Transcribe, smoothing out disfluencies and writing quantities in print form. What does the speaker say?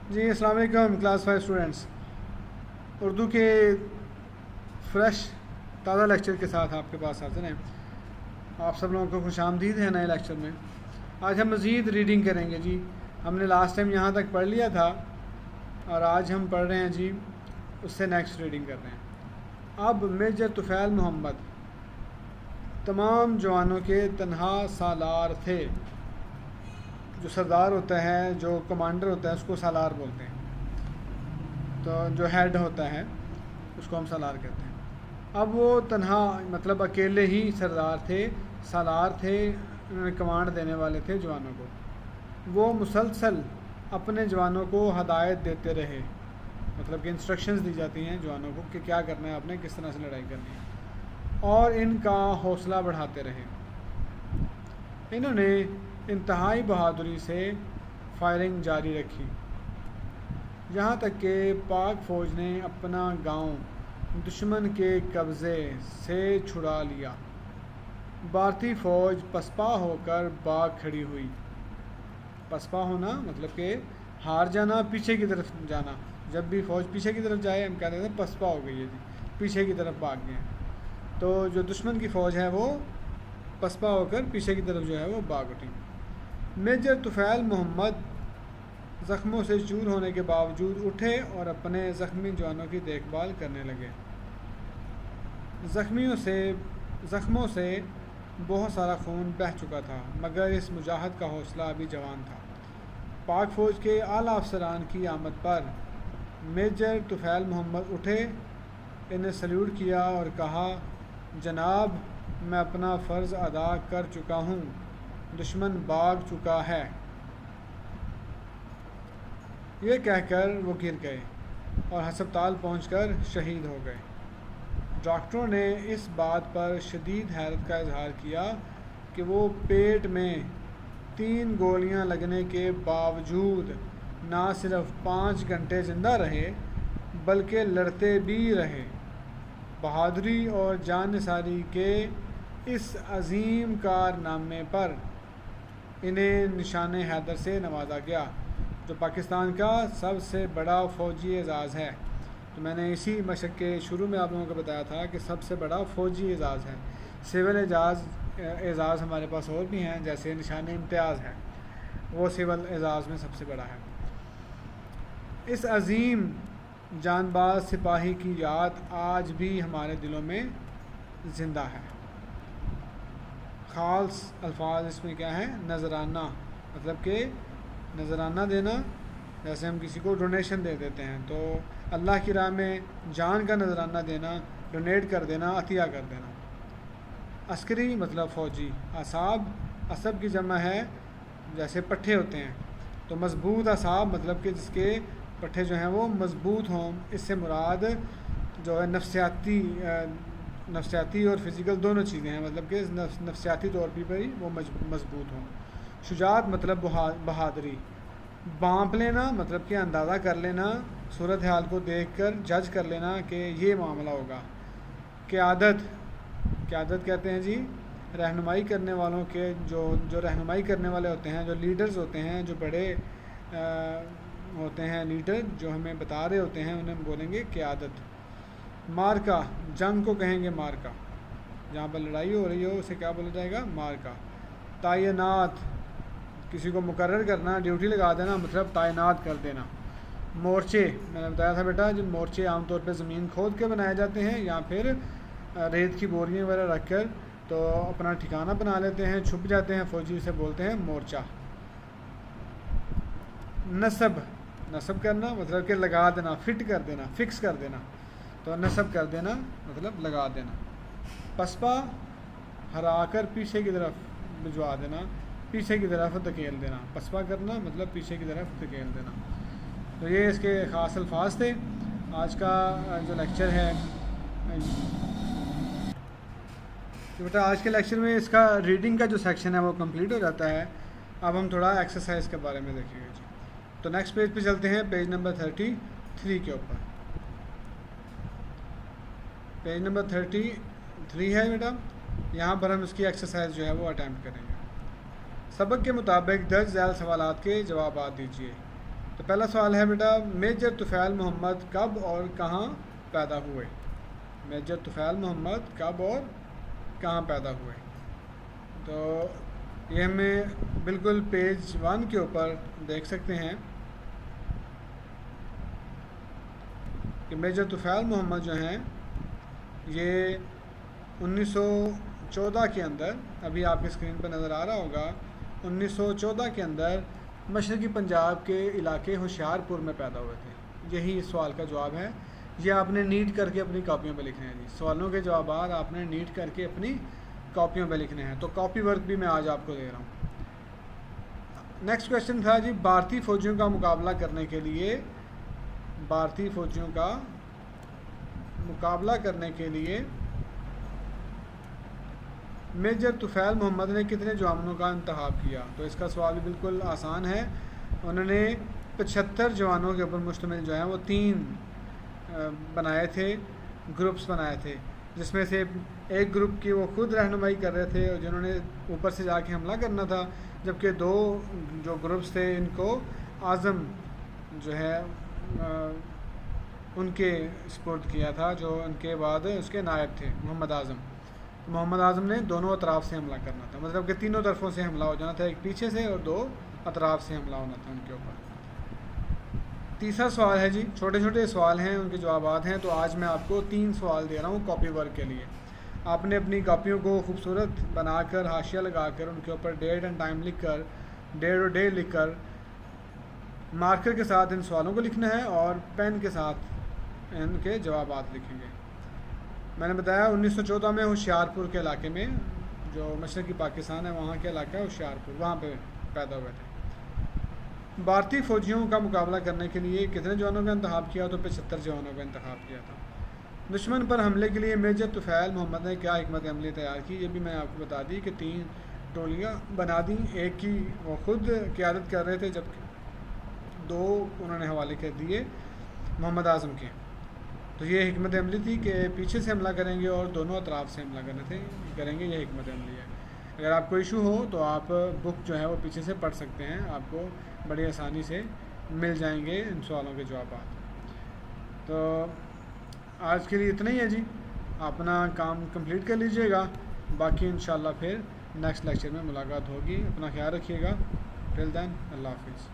جی السلام علیکم class 5 students, Urdu کے فریش تازہ لیکچر کے ساتھ آپ کے پاس حاضر ہیں۔ آپ سب لوگوں کو خوش آمدید ہے نئے لیکچر میں۔ آج ہم مزید ریڈنگ کریں گے جی۔ ہم نے لاسٹ ٹائم یہاں تک پڑھ لیا تھا اور آج ہم پڑھ رہے ہیں جی، اس سے نیکسٹ ریڈنگ کر رہے ہیں۔ اب میجر طفیل محمد تمام جوانوں کے تنہا سالار تھے۔ جو سردار ہوتا ہے، جو کمانڈر ہوتا ہے، اس کو سالار بولتے ہیں۔ تو جو ہیڈ ہوتا ہے اس کو ہم سالار کہتے ہیں۔ اب وہ تنہا مطلب اکیلے ہی سردار تھے، سالار تھے، انہوں نے کمانڈ دینے والے تھے جوانوں کو۔ وہ مسلسل اپنے جوانوں کو ہدایت دیتے رہے، مطلب کہ انسٹرکشنز دی جاتی ہیں جوانوں کو کہ کیا کرنا ہے، آپ نے کس طرح سے لڑائی کرنی ہے، اور ان کا حوصلہ بڑھاتے رہے۔ انہوں نے انتہائی بہادری سے فائرنگ جاری رکھی، یہاں تک کہ پاک فوج نے اپنا گاؤں دشمن کے قبضے سے چھڑا لیا۔ بھارتی فوج پسپا ہو کر بھاگ کھڑی ہوئی۔ پسپا ہونا مطلب کہ ہار جانا، پیچھے کی طرف جانا۔ جب بھی فوج پیچھے کی طرف جائے ہم کہتے ہیں پسپا ہو گئی ہے جی، پیچھے کی طرف بھاگ گئے ہیں۔ تو جو دشمن کی فوج ہے وہ پسپا ہو کر پیچھے کی طرف جو ہے وہ بھاگ اٹھی۔ میجر طفیل محمد زخموں سے چور ہونے کے باوجود اٹھے اور اپنے زخمی جوانوں کی دیکھ بھال کرنے لگے۔ زخموں سے بہت سارا خون بہہ چکا تھا، مگر اس مجاہد کا حوصلہ ابھی جوان تھا۔ پاک فوج کے اعلیٰ افسران کی آمد پر میجر طفیل محمد اٹھے، انہیں سلیوٹ کیا اور کہا، جناب میں اپنا فرض ادا کر چکا ہوں، دشمن بھاگ چکا ہے۔ یہ کہہ کر وہ گر گئے اور ہسپتال پہنچ کر شہید ہو گئے۔ ڈاکٹروں نے اس بات پر شدید حیرت کا اظہار کیا کہ وہ پیٹ میں 3 گولیاں لگنے کے باوجود نہ صرف 5 گھنٹے زندہ رہے بلکہ لڑتے بھی رہے۔ بہادری اور جانثاری کے اس عظیم کارنامے پر انہیں نشان حیدر سے نوازا گیا، جو پاکستان کا سب سے بڑا فوجی اعزاز ہے۔ تو میں نے اسی مشق کے شروع میں آپ لوگوں کو بتایا تھا کہ سب سے بڑا فوجی اعزاز ہے۔ سول اعزاز ہمارے پاس اور بھی ہیں، جیسے نشان امتیاز ہے، وہ سول اعزاز میں سب سے بڑا ہے۔ اس عظیم جان باز سپاہی کی یاد آج بھی ہمارے دلوں میں زندہ ہے۔ خالص الفاظ اس میں کیا ہے؟ نذرانہ، مطلب کہ نذرانہ دینا، جیسے ہم کسی کو ڈونیشن دے دیتے ہیں، تو اللہ کی راہ میں جان کا نذرانہ دینا، ڈونیٹ کر دینا، عطیہ کر دینا۔ عسکری مطلب فوجی، عصب کی جمع ہے، جیسے پٹھے ہوتے ہیں، تو مضبوط اعصاب مطلب کہ جس کے پٹھے جو ہیں وہ مضبوط ہوں، اس سے مراد جو ہے نفسیاتی اور فزیکل دونوں چیزیں ہیں، مطلب کہ نفسیاتی طور پہ بھی وہ مضبوط ہوں۔ شجاعت مطلب بہادری، بانپ لینا مطلب کہ اندازہ کر لینا، صورتحال کو دیکھ کر جج کر لینا کہ یہ معاملہ ہوگا۔ قیادت کہتے ہیں جی رہنمائی کرنے والوں کے، جو رہنمائی کرنے والے ہوتے ہیں، جو لیڈرز ہوتے ہیں، جو بڑے ہوتے ہیں لیڈر، جو ہمیں بتا رہے ہوتے ہیں، انہیں بولیں گے قیادت۔ مارکا، جنگ کو کہیں گے مارکا، جہاں پر لڑائی ہو رہی ہو اسے کیا بولا جائے گا؟ مارکا۔ تعینات، کسی کو مقرر کرنا، ڈیوٹی لگا دینا، مطلب تعینات کر دینا۔ مورچے، میں نے بتایا تھا بیٹا جو مورچے عام طور پہ زمین کھود کے بنائے جاتے ہیں یا پھر ریت کی بوریاں وغیرہ رکھ کر تو اپنا ٹھکانہ بنا لیتے ہیں، چھپ جاتے ہیں، فوجی اسے بولتے ہیں مورچہ۔ نصب کرنا مطلب کہ لگا دینا، فٹ کر دینا، فکس کر دینا، تو نصب کر دینا مطلب لگا دینا۔ پسپا، ہرا کر پیچھے کی طرف بھجوا دینا، پیچھے کی طرف دھکیل دینا۔ پسپا کرنا مطلب پیچھے کی طرف دھکیل دینا۔ تو یہ اس کے خاص الفاظ تھے۔ آج کا جو لیکچر ہے بیٹا، آج کے لیکچر میں اس کا ریڈنگ کا جو سیکشن ہے وہ کمپلیٹ ہو جاتا ہے۔ اب ہم تھوڑا ایکسرسائز کے بارے میں دیکھیں گے جی۔ تو نیکسٹ پیج پہ چلتے ہیں، پیج نمبر 33 کے اوپر۔ پیج نمبر 33 ہے بیٹا، یہاں پر ہم اس کی ایکسرسائز جو ہے وہ اٹیمپٹ کریں گے۔ سبق کے مطابق درج ذیل سوالات کے جوابات دیجیے۔ تو پہلا سوال ہے بیٹا، میجر طفیل محمد کب اور کہاں پیدا ہوئے؟ میجر طفیل محمد کب اور کہاں پیدا ہوئے؟ تو یہ ہمیں بالکل پیج 1 کے اوپر دیکھ سکتے ہیں کہ میجر طفیل محمد جو ہیں یہ 1914 کے اندر، ابھی آپ کی اسکرین پر نظر آ رہا ہوگا، 1914 کے اندر مشرقی پنجاب کے علاقے ہوشیارپور میں پیدا ہوئے تھے۔ یہی اس سوال کا جواب ہے۔ یہ آپ نے نیٹ کر کے اپنی کاپیوں پہ لکھنے ہیں جی، سوالوں کے جوابات آپ نے نیٹ کر کے اپنی کاپیوں پہ لکھنے ہیں، تو کاپی ورک بھی میں آج آپ کو دے رہا ہوں۔ نیکسٹ کویشچن تھا جی، بھارتی فوجیوں کا مقابلہ کرنے کے لیے، بھارتی فوجیوں کا مقابلہ کرنے کے لیے میجر طفیل محمد نے کتنے جوانوں کا انتخاب کیا؟ تو اس کا سوال بھی بالکل آسان ہے۔ انہوں نے 75 جوانوں کے اوپر مشتمل جو ہیں وہ 3 بنائے تھے، گروپس بنائے تھے، جس میں سے ایک گروپ کی وہ خود رہنمائی کر رہے تھے اور جنہوں نے اوپر سے جا کے حملہ کرنا تھا، جبکہ 2 جو گروپس تھے ان کو اعظم جو ہے ان کے سپورٹ کیا تھا، جو ان کے بعد اس کے نائب تھے محمد اعظم۔ محمد اعظم نے دونوں اطراف سے حملہ کرنا تھا، مطلب کہ تینوں طرفوں سے حملہ ہو جانا تھا، ایک پیچھے سے اور 2 اطراف سے حملہ ہونا تھا ان کے اوپر۔ تیسرا سوال ہے جی، چھوٹے چھوٹے سوال ہیں، ان کے جوابات ہیں، تو آج میں آپ کو 3 سوال دے رہا ہوں کاپی ورک کے لیے۔ آپ نے اپنی کاپیوں کو خوبصورت بنا کر، حاشیہ لگا کر، ان کے اوپر ڈیٹ اینڈ ٹائم لکھ کر، ڈیٹ اور ڈے لکھ کر، مارکر کے ساتھ ان سوالوں کو لکھنا ہے اور پین کے ساتھ ان کے جوابات لکھیں گے۔ میں نے بتایا 1914 میں ہوشیارپور کے علاقے میں، جو مشرقی پاکستان ہے وہاں کے علاقہ ہے ہوشیارپور، وہاں پہ پیدا ہوئے تھے۔ بھارتی فوجیوں کا مقابلہ کرنے کے لیے کتنے جوانوں کا انتخاب کیا؟ تو 75 جوانوں کا انتخاب کیا تھا۔ دشمن پر حملے کے لیے میجر طفیل محمد نے کیا حکمت عملی تیار کی؟ یہ بھی میں آپ کو بتا دی کہ 3 ٹولیاں بنا دیں، ایک کی وہ خود قیادت کر رہے تھے، جبکہ 2 انہوں نے حوالے کر دیے محمد اعظم کے۔ تو یہ حکمت عملی تھی کہ پیچھے سے حملہ کریں گے اور دونوں اطراف سے حملہ کریں گے، یہ حکمت عملی ہے۔ اگر آپ کو ایشو ہو تو آپ بک جو ہے وہ پیچھے سے پڑھ سکتے ہیں، آپ کو بڑی آسانی سے مل جائیں گے ان سوالوں کے جوابات۔ تو آج کے لیے اتنا ہی ہے جی، اپنا کام کمپلیٹ کر لیجئے گا، باقی انشاءاللہ پھر نیکسٹ لیکچر میں ملاقات ہوگی۔ اپنا خیال رکھیے گا، ٹل دین اللہ حافظ۔